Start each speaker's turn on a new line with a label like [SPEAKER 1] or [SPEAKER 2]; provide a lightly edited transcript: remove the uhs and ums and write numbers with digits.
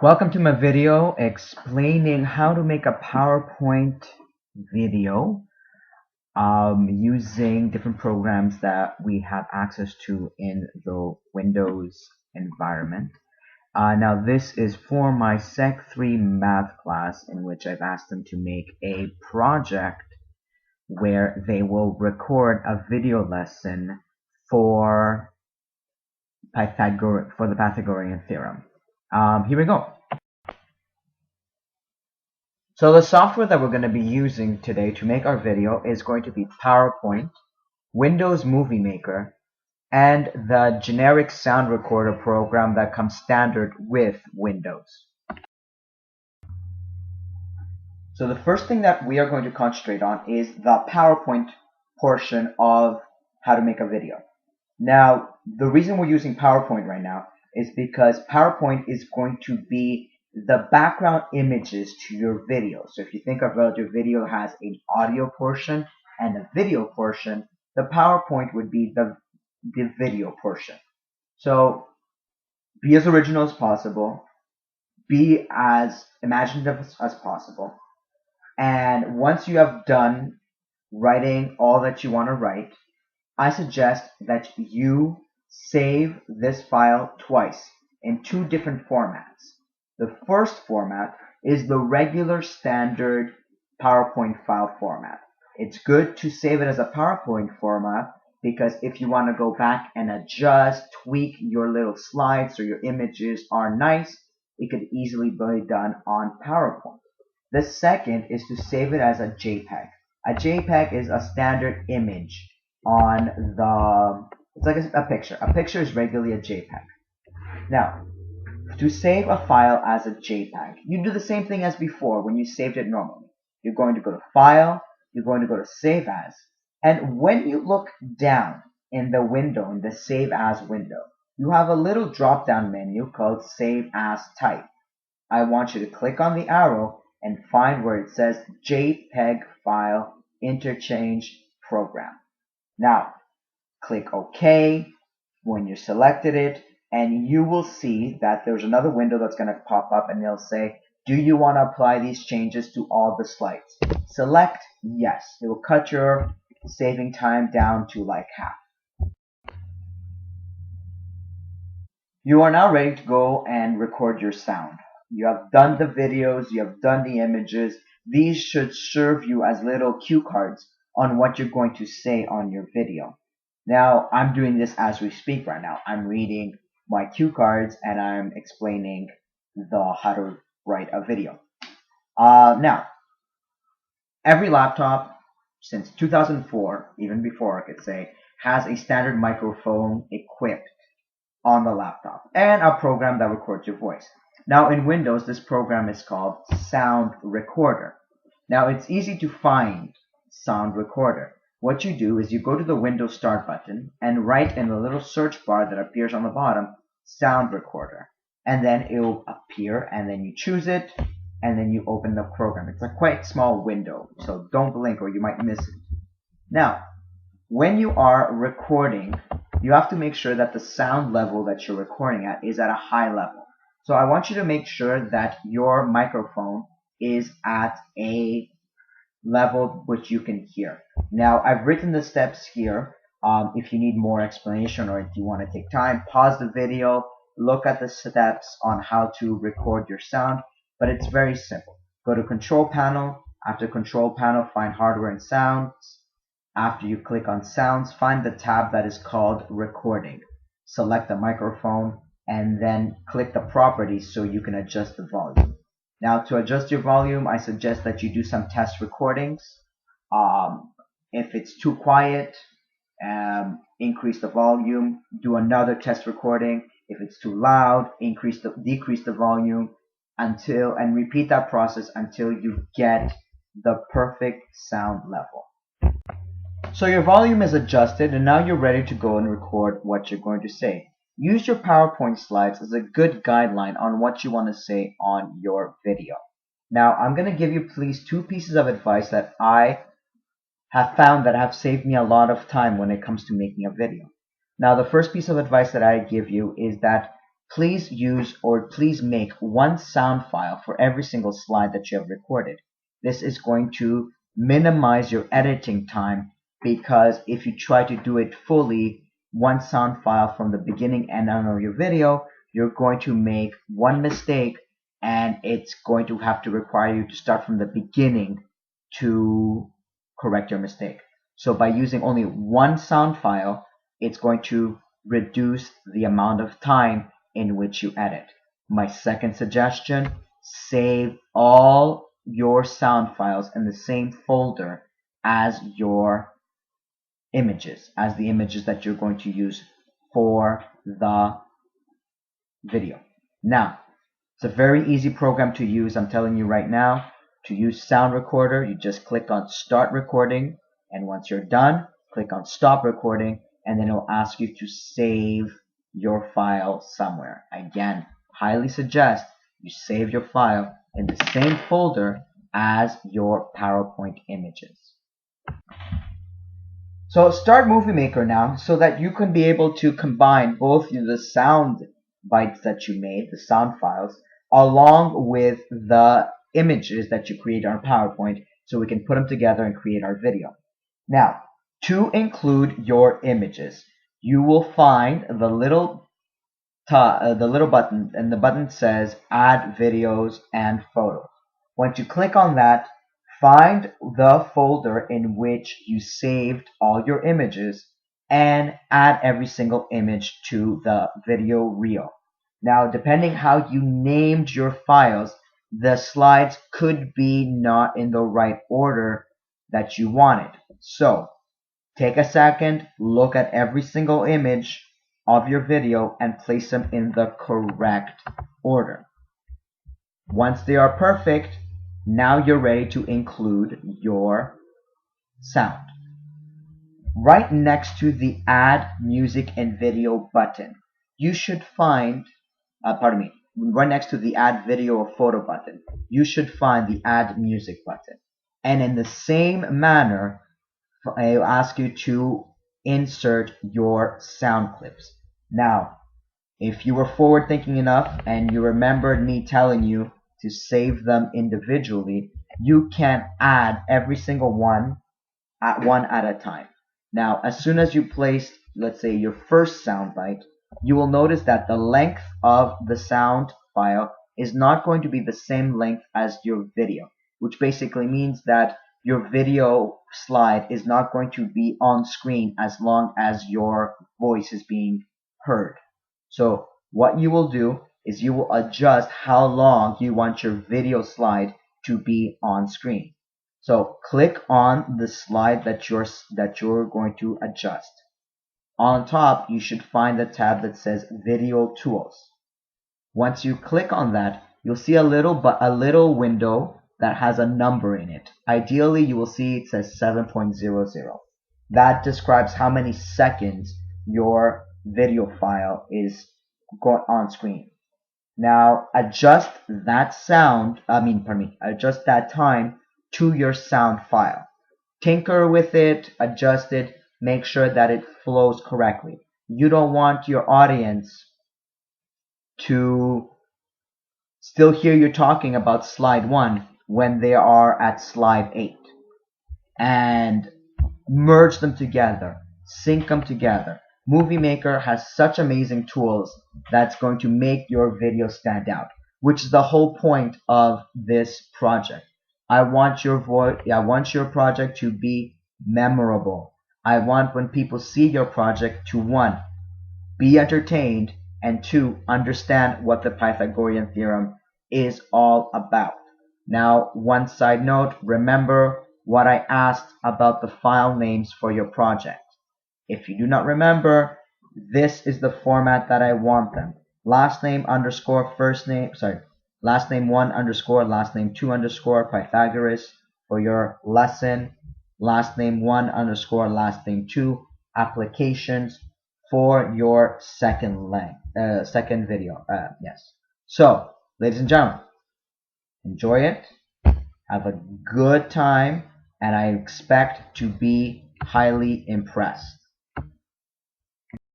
[SPEAKER 1] Welcome to my video explaining how to make a PowerPoint video using different programs that we have access to in the Windows environment. Now this is for my Sec 3 math class, in which I've asked them to make a project where they will record a video lesson for the Pythagorean theorem. Here we go. So the software that we're going to be using today to make our video is going to be PowerPoint, Windows Movie Maker, and the generic sound recorder program that comes standard with Windows. So the first thing that we are going to concentrate on is the PowerPoint portion of how to make a video. Now, the reason we're using PowerPoint right now is because PowerPoint is going to be the background images to your video. So if you think about your video has an audio portion and a video portion, the PowerPoint would be the video portion. So be as original as possible, be as imaginative as possible, and once you have done writing all that you want to write, I suggest that you save this file twice in two different formats. The first format is the regular standard PowerPoint file format. It's good to save it as a PowerPoint format because if you want to go back and adjust, tweak your little slides so your images are nice, it could easily be done on PowerPoint. The second is to save it as a JPEG. A JPEG is a standard image on it's like a picture. A picture is regularly a JPEG. Now, to save a file as a JPEG, you do the same thing as before when you saved it normally. You're going to go to File, you're going to go to Save As, and when you look down in the window, in the Save As window, you have a little drop-down menu called Save As Type. I want you to click on the arrow and find where it says JPEG File Interchange Program. Now, click OK when you selected it, and you will see that there's another window that's going to pop up and it'll say, do you want to apply these changes to all the slides? Select yes. It will cut your saving time down to like half. You are now ready to go and record your sound. You have done the videos, you have done the images. These should serve you as little cue cards on what you're going to say on your video. Now, I'm doing this as we speak right now. I'm reading my cue cards and I'm explaining how to write a video. Now, every laptop since 2004, even before I could say, has a standard microphone equipped on the laptop and a program that records your voice. Now in Windows, this program is called Sound Recorder. Now it's easy to find Sound Recorder. What you do is you go to the Windows Start button and write in the little search bar that appears on the bottom, Sound Recorder. And then it will appear, and then you choose it, and then you open the program. It's a quite small window, so don't blink or you might miss it. Now, when you are recording, you have to make sure that the sound level that you're recording at is at a high level. So I want you to make sure that your microphone is at a level which you can hear. Now, I've written the steps here. If you need more explanation or if you want to take time, pause the video, look at the steps on how to record your sound, but it's very simple. Go to Control Panel. After Control Panel, find Hardware and Sounds. After you click on Sounds, find the tab that is called Recording. Select the microphone and then click the properties so you can adjust the volume. Now, to adjust your volume, I suggest that you do some test recordings. If it's too quiet, increase the volume. Do another test recording. If it's too loud, decrease the volume and repeat that process until you get the perfect sound level. So your volume is adjusted and now you're ready to go and record what you're going to say. Use your PowerPoint slides as a good guideline on what you want to say on your video. Now, I'm going to give you please two pieces of advice that I have found that have saved me a lot of time when it comes to making a video. Now, the first piece of advice that I give you is that please use or please make one sound file for every single slide that you have recorded. This is going to minimize your editing time, because if you try to do it fully, one sound file from the beginning and end of your video, you're going to make one mistake and it's going to have to require you to start from the beginning to correct your mistake. So by using only one sound file, it's going to reduce the amount of time in which you edit. My second suggestion, save all your sound files in the same folder as your images, as the images that you're going to use for the video. Now, it's a very easy program to use. I'm telling you right now, to use Sound Recorder, you just click on Start Recording, and once you're done, click on Stop Recording, and then it'll ask you to save your file somewhere. Again, highly suggest you save your file in the same folder as your PowerPoint images. So start Movie Maker now, so that you can be able to combine both the sound bites that you made, the sound files, along with the images that you create on PowerPoint, so we can put them together and create our video. Now, to include your images, you will find the little button, and the button says Add Videos and Photos. Once you click on that, find the folder in which you saved all your images and add every single image to the video reel. Now, depending how you named your files, the slides could be not in the right order that you wanted. So, take a second, look at every single image of your video and place them in the correct order. Once they are perfect, now you're ready to include your sound. Right next to the Add Music and Video button, you should find, right next to the Add Video or Photo button, you should find the Add Music button. And in the same manner, I'll ask you to insert your sound clips. Now, if you were forward thinking enough and you remembered me telling you to save them individually, you can add every single one at a time. Now, as soon as you place, let's say, your first sound bite, you will notice that the length of the sound file is not going to be the same length as your video, which basically means that your video slide is not going to be on screen as long as your voice is being heard. So what you will do is you will adjust how long you want your video slide to be on screen. So click on the slide that you're going to adjust. On top, you should find the tab that says Video Tools. Once you click on that, you'll see a little window that has a number in it. Ideally, you will see it says 7.00. That describes how many seconds your video file is on screen. Now adjust that adjust that time to your sound file. Tinker with it, adjust it, make sure that it flows correctly. You don't want your audience to still hear you talking about slide 1 when they are at slide 8. And merge them together, sync them together. Movie Maker has such amazing tools that's going to make your video stand out, which is the whole point of this project. I want your project to be memorable. I want when people see your project to, 1, be entertained, and 2, understand what the Pythagorean theorem is all about. Now, one side note, remember what I asked about the file names for your project. If you do not remember, this is the format that I want them. Last name underscore first name, last name 1 underscore, last name 2 underscore, Pythagoras for your lesson. Last name 1 underscore, last name 2, applications for your second video. Yes. So, ladies and gentlemen, enjoy it. Have a good time, and I expect to be highly impressed.